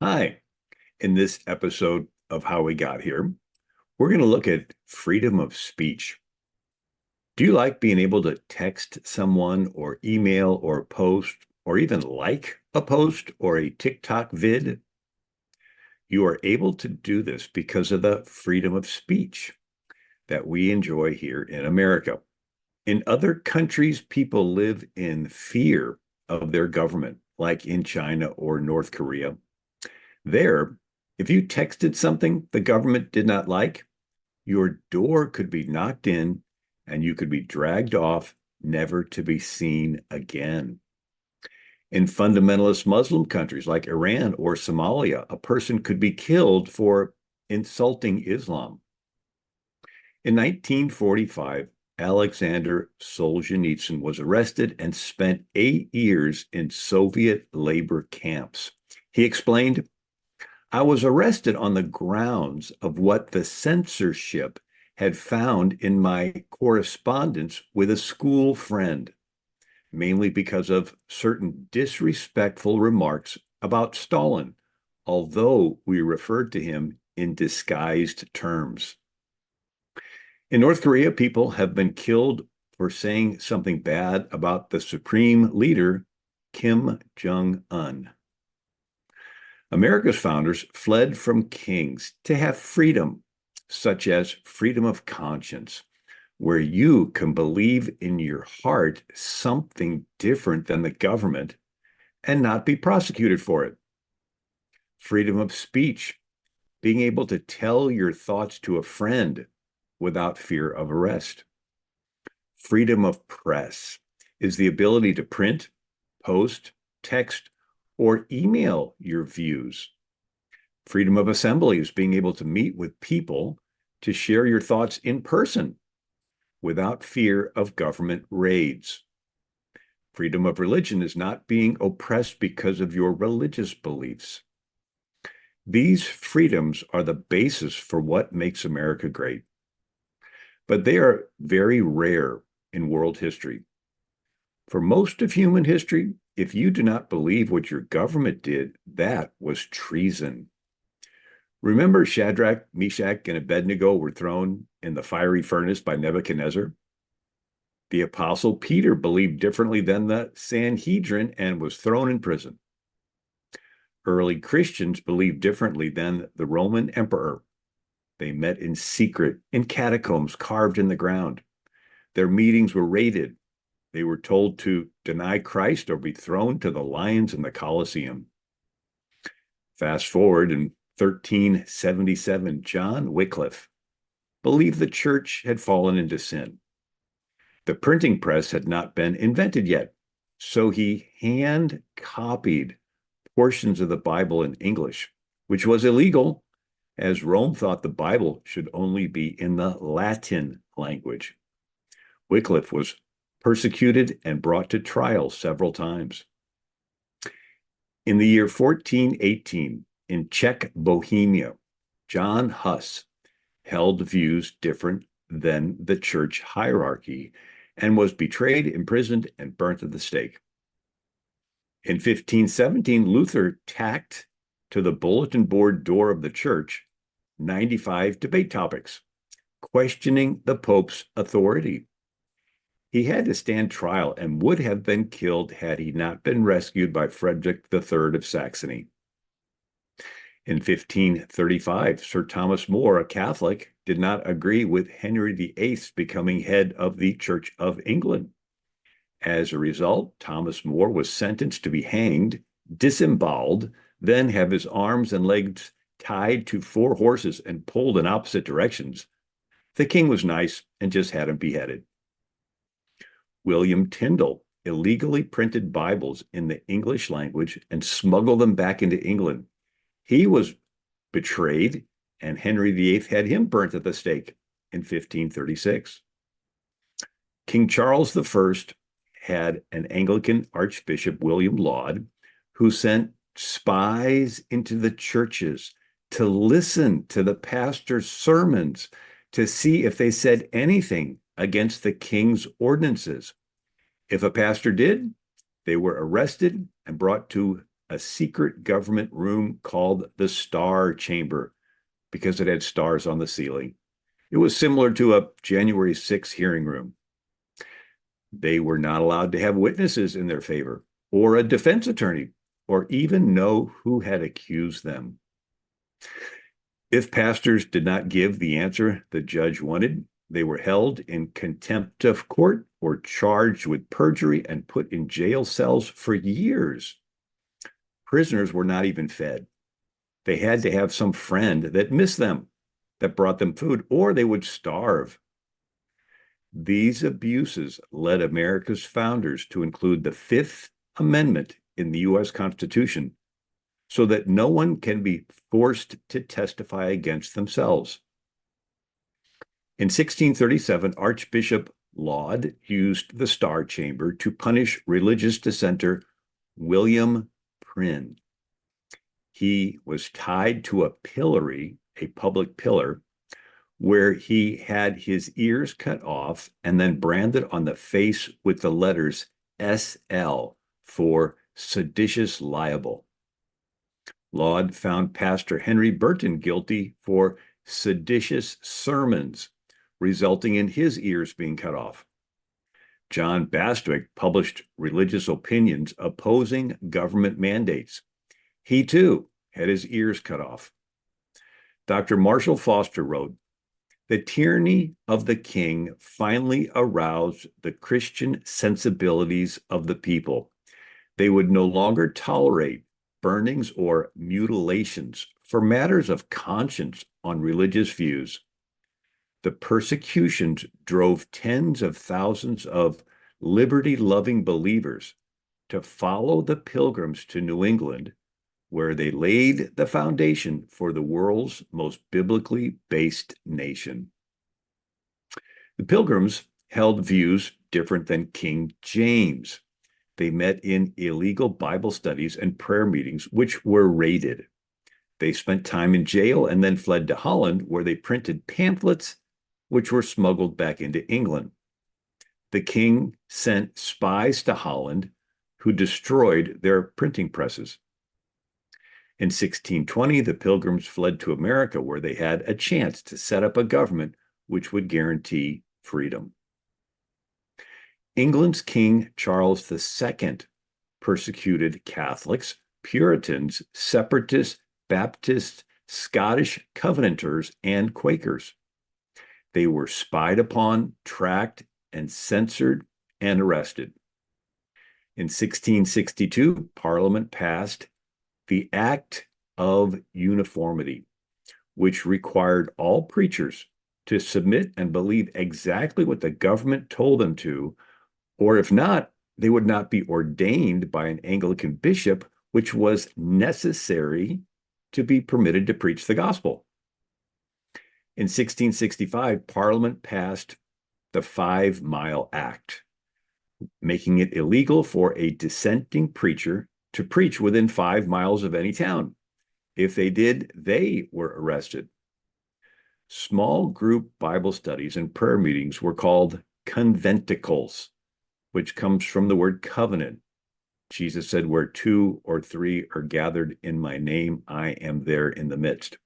Hi, in this episode of How We Got Here, we're going to look at freedom of speech. Do you like being able to text someone or email or post or even like a post or a TikTok vid? You are able to do this because of the freedom of speech that we enjoy here in America. In other countries, people live in fear of their government, like in China or North Korea. There, if you texted something the government did not like, your door could be knocked in and you could be dragged off, never to be seen again. In fundamentalist Muslim countries like Iran or Somalia, a person could be killed for insulting Islam. In 1945, Alexander Solzhenitsyn was arrested and spent 8 years in Soviet labor camps. He explained, I was arrested on the grounds of what the censorship had found in my correspondence with a school friend, mainly because of certain disrespectful remarks about Stalin, although we referred to him in disguised terms. In North Korea, people have been killed for saying something bad about the supreme leader, Kim Jong-un. America's founders fled from kings to have freedom, such as freedom of conscience, where you can believe in your heart something different than the government and not be prosecuted for it. Freedom of speech, being able to tell your thoughts to a friend without fear of arrest. Freedom of press is the ability to print, post, text, or email your views. Freedom of assembly is being able to meet with people to share your thoughts in person without fear of government raids. Freedom of religion is not being oppressed because of your religious beliefs. These freedoms are the basis for what makes America great. But they are very rare in world history. For most of human history, if you do not believe what your government did, that was treason. Remember Shadrach, Meshach, and Abednego were thrown in the fiery furnace by Nebuchadnezzar? The apostle Peter believed differently than the Sanhedrin and was thrown in prison. Early Christians believed differently than the Roman emperor. They met in secret in catacombs carved in the ground. Their meetings were raided. They were told to deny Christ or be thrown to the lions in the Colosseum. Fast forward in 1377, John Wycliffe believed the church had fallen into sin. The printing press had not been invented yet, so he hand copied portions of the Bible in English, which was illegal, as Rome thought the Bible should only be in the Latin language. Wycliffe was persecuted and brought to trial several times. In the year 1418, in Czech Bohemia, John Huss held views different than the church hierarchy and was betrayed, imprisoned, and burnt at the stake. In 1517, Luther tacked to the bulletin board door of the church 95 debate topics, questioning the Pope's authority. He had to stand trial and would have been killed had he not been rescued by Frederick III of Saxony. In 1535, Sir Thomas More, a Catholic, did not agree with Henry VIII's becoming head of the Church of England. As a result, Thomas More was sentenced to be hanged, disemboweled, then have his arms and legs tied to 4 horses and pulled in opposite directions. The king was nice and just had him beheaded. William Tyndale illegally printed Bibles in the English language and smuggled them back into England. He was betrayed, and Henry VIII had him burnt at the stake in 1536. King Charles I had an Anglican Archbishop, William Laud, who sent spies into the churches to listen to the pastor's sermons to see if they said anything against the king's ordinances. If a pastor did, they were arrested and brought to a secret government room called the Star Chamber because it had stars on the ceiling. It was similar to a January 6th hearing room. They were not allowed to have witnesses in their favor, or a defense attorney, or even know who had accused them. If pastors did not give the answer the judge wanted, they were held in contempt of court or charged with perjury and put in jail cells for years. Prisoners were not even fed. They had to have some friend that missed them, that brought them food, or they would starve. These abuses led America's founders to include the Fifth Amendment in the U.S. Constitution so that no one can be forced to testify against themselves. In 1637, Archbishop Laud used the Star Chamber to punish religious dissenter William Prynne. He was tied to a pillory, a public pillar, where he had his ears cut off and then branded on the face with the letters SL for seditious libel. Laud found Pastor Henry Burton guilty for seditious sermons, resulting in his ears being cut off. John Bastwick published religious opinions opposing government mandates. He too had his ears cut off. Dr. Marshall Foster wrote, "The tyranny of the king finally aroused the Christian sensibilities of the people. They would no longer tolerate burnings or mutilations for matters of conscience on religious views. The persecutions drove tens of thousands of liberty-loving believers to follow the Pilgrims to New England, where they laid the foundation for the world's most biblically based nation." The Pilgrims held views different than King James. They met in illegal Bible studies and prayer meetings, which were raided. They spent time in jail and then fled to Holland, where they printed pamphlets, which were smuggled back into England. The king sent spies to Holland who destroyed their printing presses. In 1620, the Pilgrims fled to America, where they had a chance to set up a government which would guarantee freedom. England's King Charles II persecuted Catholics, Puritans, Separatists, Baptists, Scottish Covenanters, and Quakers. They were spied upon, tracked, and censored and arrested. In 1662, Parliament passed the Act of Uniformity, which required all preachers to submit and believe exactly what the government told them to, or if not, they would not be ordained by an Anglican bishop, which was necessary to be permitted to preach the gospel. In 1665, Parliament passed the 5 Mile Act, making it illegal for a dissenting preacher to preach within 5 miles of any town. If they did, they were arrested. Small group Bible studies and prayer meetings were called conventicles, which comes from the word covenant. Jesus said, "Where 2 or 3 are gathered in my name, I am there in the midst."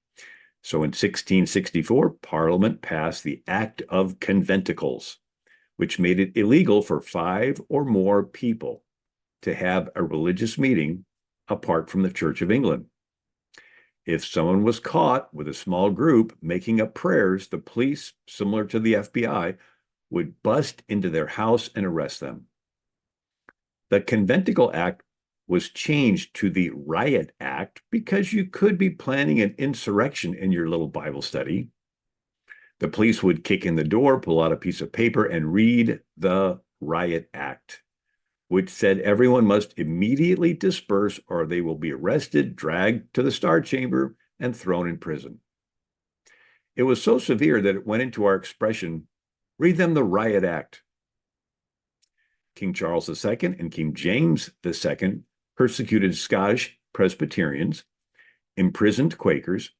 So in 1664, Parliament passed the Act of Conventicles, which made it illegal for 5 or more people to have a religious meeting apart from the Church of England. If someone was caught with a small group making up prayers, the police, similar to the FBI, would bust into their house and arrest them. The Conventicle Act was changed to the Riot Act because you could be planning an insurrection in your little Bible study. The police would kick in the door, pull out a piece of paper, and read the Riot Act, which said everyone must immediately disperse or they will be arrested, dragged to the Star Chamber, and thrown in prison. It was so severe that it went into our expression, "Read them the Riot Act." King Charles II and King James II persecuted Scottish Presbyterians, imprisoned Quakers,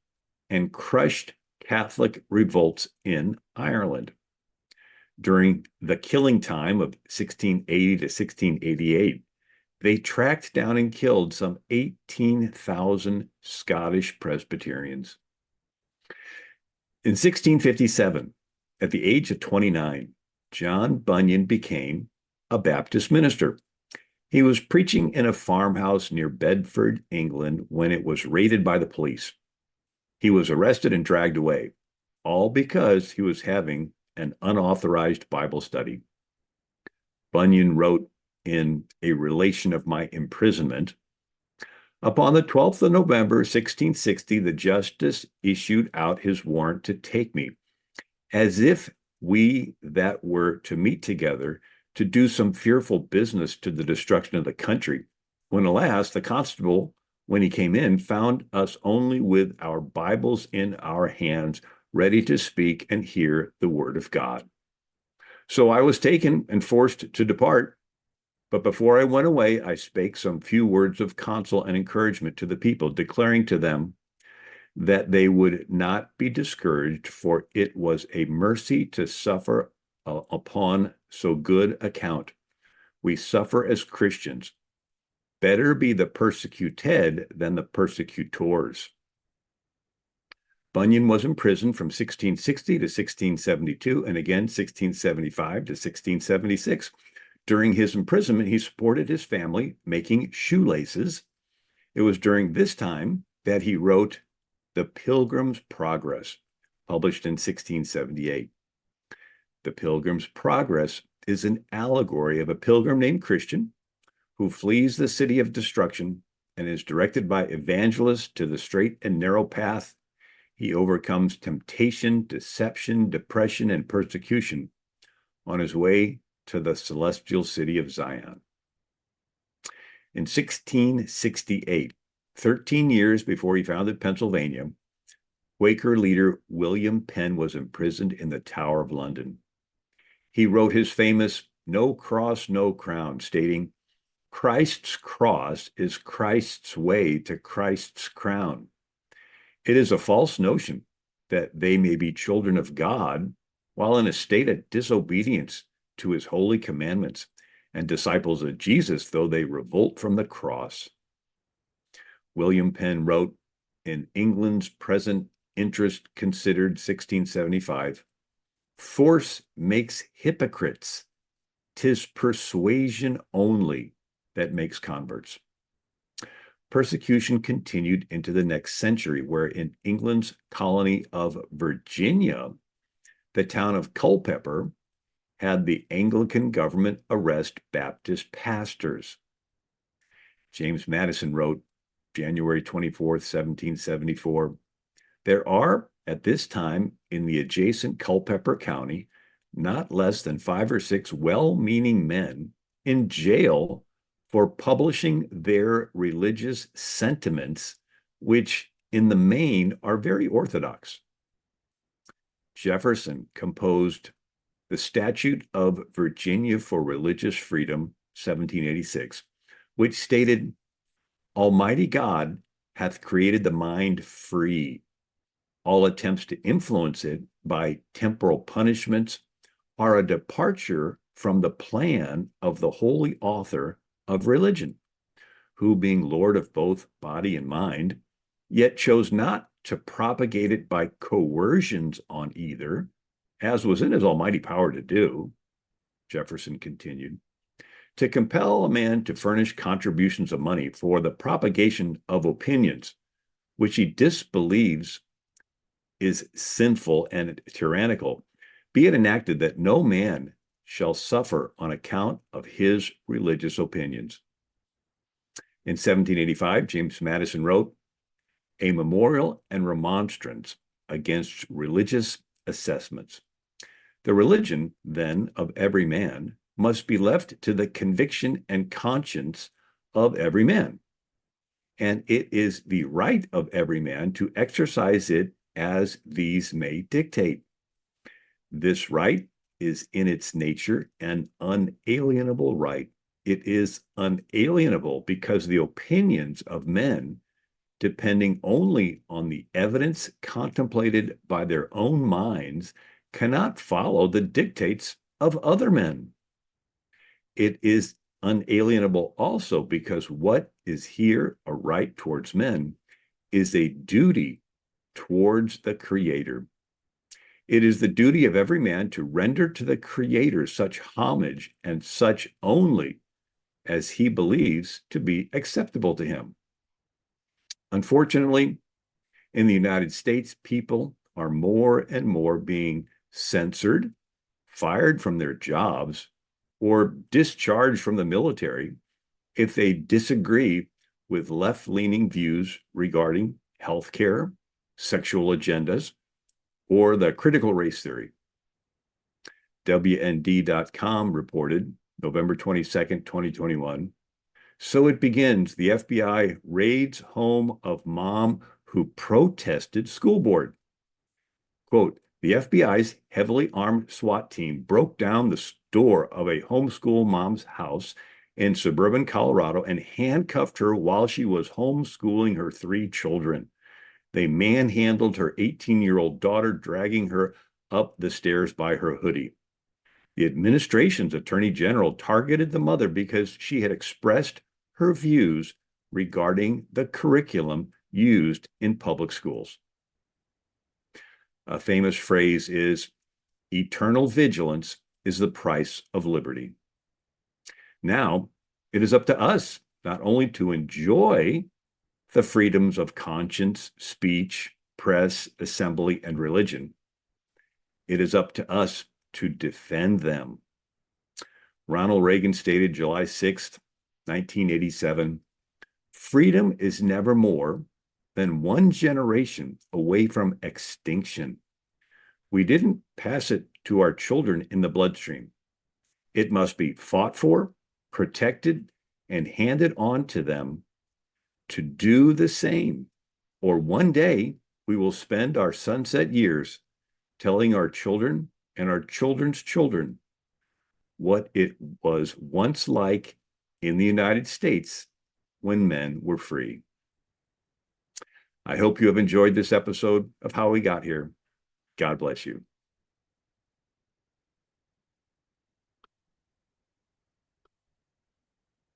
and crushed Catholic revolts in Ireland. During the killing time of 1680 to 1688, they tracked down and killed some 18,000 Scottish Presbyterians. In 1657, at the age of 29, John Bunyan became a Baptist minister. He was preaching in a farmhouse near Bedford, England, when it was raided by the police. He was arrested and dragged away, all because he was having an unauthorized Bible study. Bunyan wrote in A Relation of My Imprisonment, upon the 12th of November, 1660, the justice issued out his warrant to take me, as if we that were to meet together to do some fearful business to the destruction of the country. When alas, the constable, when he came in, found us only with our Bibles in our hands, ready to speak and hear the word of God. So I was taken and forced to depart. But before I went away, I spake some few words of counsel and encouragement to the people, declaring to them that they would not be discouraged, for it was a mercy to suffer upon so good account. We suffer as Christians. Better be the persecuted than the persecutors. Bunyan was imprisoned from 1660 to 1672, and again 1675 to 1676. During his imprisonment, he supported his family making shoelaces. It was during this time that he wrote The Pilgrim's Progress, published in 1678. The Pilgrim's Progress is an allegory of a pilgrim named Christian who flees the city of destruction and is directed by evangelists to the straight and narrow path. He overcomes temptation, deception, depression, and persecution on his way to the celestial city of Zion. In 1668, 13 years before he founded Pennsylvania, Quaker leader William Penn was imprisoned in the Tower of London. He wrote his famous No Cross, No Crown, stating, Christ's cross is Christ's way to Christ's crown. It is a false notion that they may be children of God while in a state of disobedience to his holy commandments, and disciples of Jesus, though they revolt from the cross. William Penn wrote in England's Present Interest Considered, 1675, force makes hypocrites. 'Tis persuasion only that makes converts. Persecution continued into the next century, where in England's colony of Virginia, the town of Culpeper had the Anglican government arrest Baptist pastors. James Madison wrote, January 24th, 1774, there are, at this time, in the adjacent Culpeper County, not less than 5 or 6 well-meaning men in jail for publishing their religious sentiments, which in the main are very orthodox. Jefferson composed the Statute of Virginia for Religious Freedom, 1786, which stated, Almighty God hath created the mind free. All attempts to influence it by temporal punishments are a departure from the plan of the holy author of religion, who, being Lord of both body and mind, yet chose not to propagate it by coercions on either, as was in his almighty power to do, Jefferson continued, to compel a man to furnish contributions of money for the propagation of opinions which he disbelieves is sinful and tyrannical, be it enacted that no man shall suffer on account of his religious opinions. In 1785, James Madison wrote, A Memorial and Remonstrance against Religious Assessments. The religion, then, of every man must be left to the conviction and conscience of every man, and it is the right of every man to exercise it as these may dictate. This right is in its nature an unalienable right. It is unalienable because the opinions of men, depending only on the evidence contemplated by their own minds, cannot follow the dictates of other men. It is unalienable also because what is here a right towards men is a duty towards the Creator. It is the duty of every man to render to the Creator such homage and such only as he believes to be acceptable to him. Unfortunately, in the United States, people are more and more being censored, fired from their jobs, or discharged from the military if they disagree with left-leaning views regarding healthcare, sexual agendas, or the critical race theory. WND.com reported November 22nd, 2021. So it begins. The FBI raids home of mom who protested school board. Quote, the FBI's heavily armed SWAT team broke down the door of a homeschool mom's house in suburban Colorado and handcuffed her while she was homeschooling her 3 children. They manhandled her 18-year-old daughter, dragging her up the stairs by her hoodie. The administration's attorney general targeted the mother because she had expressed her views regarding the curriculum used in public schools. A famous phrase is, eternal vigilance is the price of liberty. Now, it is up to us not only to enjoy the freedoms of conscience, speech, press, assembly, and religion. It is up to us to defend them. Ronald Reagan stated July 6th, 1987, freedom is never more than one generation away from extinction. We didn't pass it to our children in the bloodstream. It must be fought for, protected, and handed on to them to do the same, or one day we will spend our sunset years telling our children and our children's children what it was once like in the United States when men were free. I hope you have enjoyed this episode of How We Got Here. God bless you.